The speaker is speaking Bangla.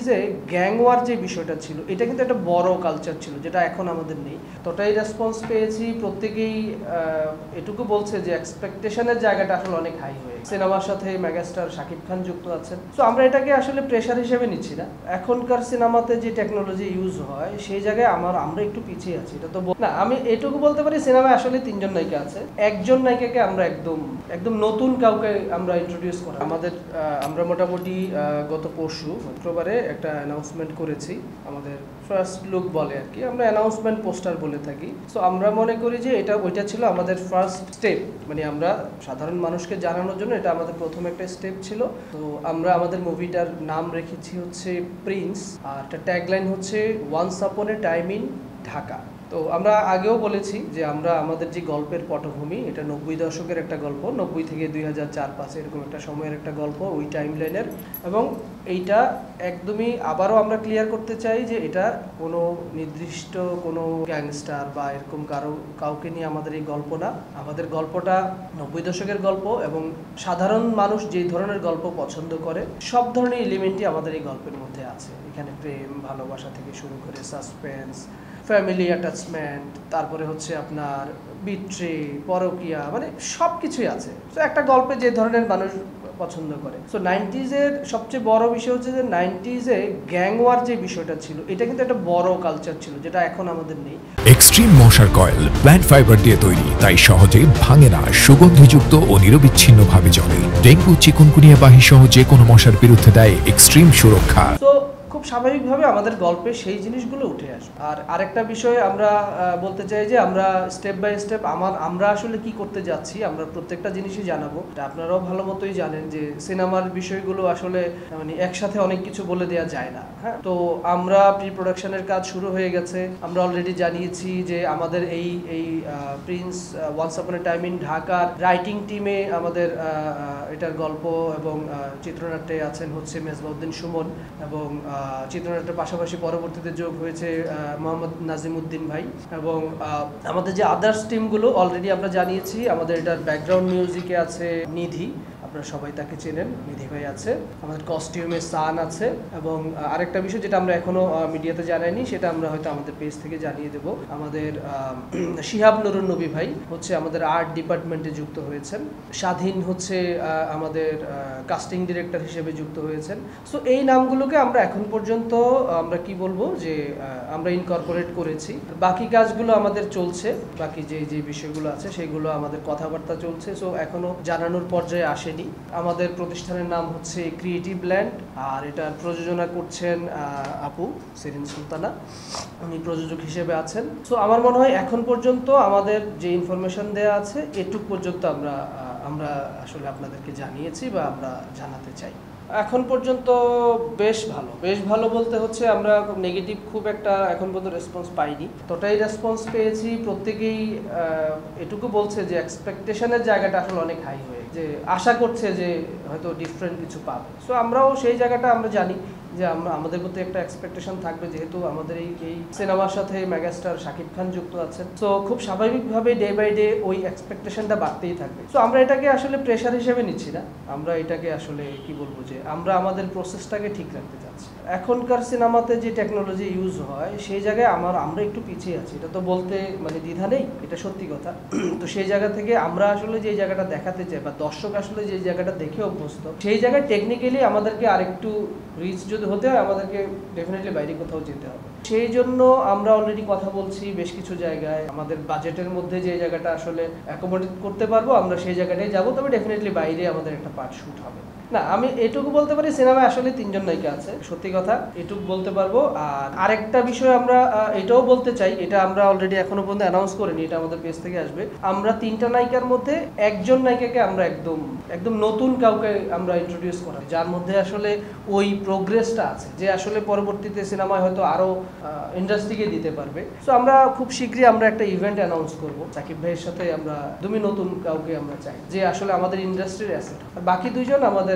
যে গ্যাং ওয়ার যে বিষয়টা ছিল এটা কিন্তু একটা বড় কালচার ছিল যেটা এখন আমাদের নেই। ততটাই রেসপন্স পেয়েছি, প্রত্যেকেই এটুকু বলছে যে এক্সপেকটেশনের জায়গাটা আসলে অনেক হাই হয়ে গেছে। সিনেমার সাথে মেগাস্টার শাকিব খান যুক্ত আছেন, তো আমরা এটাকে আসলে প্রেশার হিসেবে নিচ্ছি না। এখনকার সিনেমাতে যে টেকনোলজি ইউজ হয় সেই জায়গায় আমরা একটু পিছিয়ে আছি, এটা তো না। আমি এটুকু বলতে পারি সিনেমায় আসলে 3জন নায়িকা আছে, একজন নায়িকাকে আমরা একদম নতুন কাউকে আমরা ইন্ট্রোডিউস করা আমরা মোটামুটি গত পরশু শুক্রবারে একটা অ্যানাউন্সমেন্ট করেছি। আমাদের ফার্স্ট লুক বলে আর কি, আমরা অ্যানাউন্সমেন্ট পোস্টার বলে থাকি। সো আমরা মনে করি যে ওইটা ছিল আমাদের ফার্স্ট স্টেপ, মানে আমরা সাধারণ মানুষকে জানানোর জন্য এটা আমাদের প্রথম একটা স্টেপ ছিল। তো আমরা আমাদের মুভিটার নাম রেখেছি হচ্ছে প্রিন্স, আর একটা ট্যাগলাইন হচ্ছে once upon a time in Dhaka. তো আমরা আগেও বলেছি যে আমরা আমাদের যে গল্পের পটভূমি, এটা 90 দশকের একটা গল্প, 90 থেকে 2004-05 এরকম একটা সময়ের একটা গল্প, ওই টাইম লাইনের। এবং এইটা একদমই আবারও আমরা ক্লিয়ার করতে চাই যে এটা কোনো নির্দিষ্ট কোনো গ্যাংস্টার বা এরকম কাউকে নিয়ে আমাদের এই গল্প না। আমাদের গল্পটা 90 দশকের গল্প, এবং সাধারণ মানুষ যে ধরনের গল্প পছন্দ করে সব ধরনের এলিমেন্টই আমাদের এই গল্পের মধ্যে আছে। এখানে প্রেম, ভালোবাসা থেকে শুরু করে সাসপেন্স, ফ্যামিলি অ্যাটাচমেন্ট, তারপরে হচ্ছে আপনার বিট্রে, পরকিয়া, মানে সব কিছুই আছে। তো একটা গল্পে যে ধরনের মানুষ পছন্দ করে। সো 90s-এর সবচেয়ে বড় বিষয় হচ্ছে যে 90s-এ গ্যাং ওয়ার যে বিষয়টা ছিল এটা কিন্তু একটা বড় কালচার ছিল যেটা এখন আমাদের নেই। এক্সট্রিম মশার কয়েল প্ল্যান্ট ফাইবার দিয়ে তৈরি, তাই সহজে ভাঙে না, সুগন্ধিযুক্ত ও নিরবিচ্ছিন্নভাবে জ্বলে। ডেঙ্গু, চিকুনগুনিয়া বাহির সহ যে কোনো মশার বিরুদ্ধে দেয় এক্সট্রিম সুরক্ষা। খুব স্বাভাবিকভাবে আমাদের গল্পে সেই জিনিসগুলো উঠে আসে। আর আরেকটা বিষয় আমরা বলতে চাই যে আমরা স্টেপ বাই স্টেপ আমরা আসলে কি করতে যাচ্ছি, আমরা প্রত্যেকটা জিনিসই জানাবো। আপনারাও ভালো মতোই জানেন যে সিনেমার বিষয়গুলো আসলে মানে একসাথে অনেক কিছু বলে দেওয়া যায় না। হ্যাঁ, তো আমরা প্রি প্রোডাকশনের কাজ শুরু হয়ে গেছে। আমরা অলরেডি জানিয়েছি যে আমাদের এই prince once upon a time in ঢাকার রাইটিং টিমে আমাদের এটার গল্প এবং চিত্রনাট্যে আছেন হচ্ছে মেজবাউদ্দিন সুমন, এবং চিত্রনাট্যের পাশাপাশি পরবর্তীতে যোগ হয়েছে মোহাম্মদ নাজিমউদ্দিন ভাই। এবং আমাদের যে আদার্স টিমগুলো অলরেডি আমরা জানিয়েছি, আমাদের এটার ব্যাকগ্রাউন্ড মিউজিকে আছে নিধি, আপনারা সবাই তাকে চেনেন, নিধি ভাই আছে। আমাদের কস্টিউমে সান আছে, এবং আরেকটা বিষয় যেটা আমরা এখনো মিডিয়াতে জানাইনি, সেটা আমরা হয়তো আমাদের পেজ থেকে জানিয়ে দেব। আমাদের শিহাব নুরুন নবী ভাই হচ্ছে আমাদের আর্ট ডিপার্টমেন্টে যুক্ত হয়েছেন। স্বাধীন হচ্ছে আমাদের কাস্টিং ডিরেক্টর হিসেবে যুক্ত হয়েছেন। সো এই নামগুলোকে আমরা এখন পর্যন্ত আমরা কি বলবো যে আমরা ইনকর্পোরেট করেছি। বাকি কাজগুলো আমাদের চলছে, বাকি যে বিষয়গুলো আছে সেগুলো আমাদের কথাবার্তা চলছে। সো এখনো জানানোর পর্যায়ে আসেনি। আমাদের প্রতিষ্ঠানের নাম হচ্ছে ক্রিয়েটিভ ল্যান্ড, আর এটার প্রযোজনা করছেন আপু সেরিন সুলতানা, উনি প্রযোজক হিসেবে আছেন। সো আমার মনে হয় এখন পর্যন্ত আমাদের যে ইনফরমেশন দেওয়া আছে এটুক পর্যন্ত আমরা আসলে আপনাদেরকে জানিয়েছি বা আমরা জানাতে চাই। এখন পর্যন্ত বেশ ভালো বলতে হচ্ছে আমরা নেগেটিভ খুব একটা এখন পর্যন্ত রেসপন্স পাইনি। ততটাই রেসপন্স পেয়েছি, প্রত্যেকেই এটুকু বলছে যে এক্সপেকটেশনের জায়গাটা আসলে অনেক হাই হয়ে, যে আশা করছে যে হয়তো ডিফারেন্ট কিছু পাবে। সো আমরাও সেই জায়গাটা আমরা জানি যে আমাদের মধ্যে একটা এক্সপেকটেশন থাকবে, যেহেতু আমাদের এই সিনেমার সাথে মেগাস্টার শাকিব খান যুক্ত আছেন। সো খুব স্বাভাবিকভাবে ডে বাই ডে ওই এক্সপেকটেশনটা বাড়তেই থাকবে। সো আমরা এটাকে আসলে প্রেশার হিসেবে নিচ্ছি না, আমরা এটাকে আসলে কি বলবো যে আমরা আমাদের প্রসেসটাকে ঠিক রাখতে চাচ্ছি। এখনকার সিনেমাতে যে টেকনোলজি ইউজ হয় সেই জায়গায় আমরা একটু পিছিয়ে আছি, এটা তো বলতে মানে দ্বিধা নেই, এটা সত্যি কথা। তো সেই জায়গা থেকে আমরা আসলে যে জায়গাটা দেখাতে চাই বা দর্শক আসলে যে জায়গাটা দেখে অভ্যস্ত, সেই জায়গায় টেকনিক্যালি আমাদেরকে আরেকটু রিচ যদি হতে হয় আমাদেরকে ডেফিনেটলি বাইরে কোথাও যেতে হবে। সেই জন্য আমরা অলরেডি কথা বলছি বেশ কিছু জায়গায়, আমাদের বাজেটের মধ্যে যে জায়গাটা আসলে অ্যাকোমোডেট করতে পারবো আমরা সেই জায়গাটাই যাবো। তবে ডেফিনেটলি বাইরে আমাদের একটা পার্ট শুট হবে না। আমি এটুকু বলতে পারি সিনেমায় আসলে 3জন নায়িকা আছে, সত্যি কথা এটুকু বলতে পারবো। আর আরেকটা বিষয় আমরা এটাও বলতে চাই, এটা আমরা অলরেডি এখনো পর্যন্ত অ্যানাউন্স করিনি, এটা আমাদের পেজ থেকে আসবে। আমরা 3টা নায়িকার মধ্যে একজন নায়িকাকে আমরা একদম নতুন কাউকে আমরা ইন্ট্রোডিউস করা, যার মধ্যে আসলে ওই প্রোগ্রেসটা আছে, যে আসলে পরবর্তীতে সিনেমায় হয়তো আরো ইন্ডাস্ট্রিকে দিতে পারবে। সো আমরা খুব শীঘ্রই আমরা একটা ইভেন্ট অ্যানাউন্স করবো সাকিব ভাইয়ের সাথে। আমরা একদমই নতুন কাউকে আমরা চাই যে আসলে আমাদের ইন্ডাস্ট্রির অ্যাসেট। আর বাকি 2জন আমাদের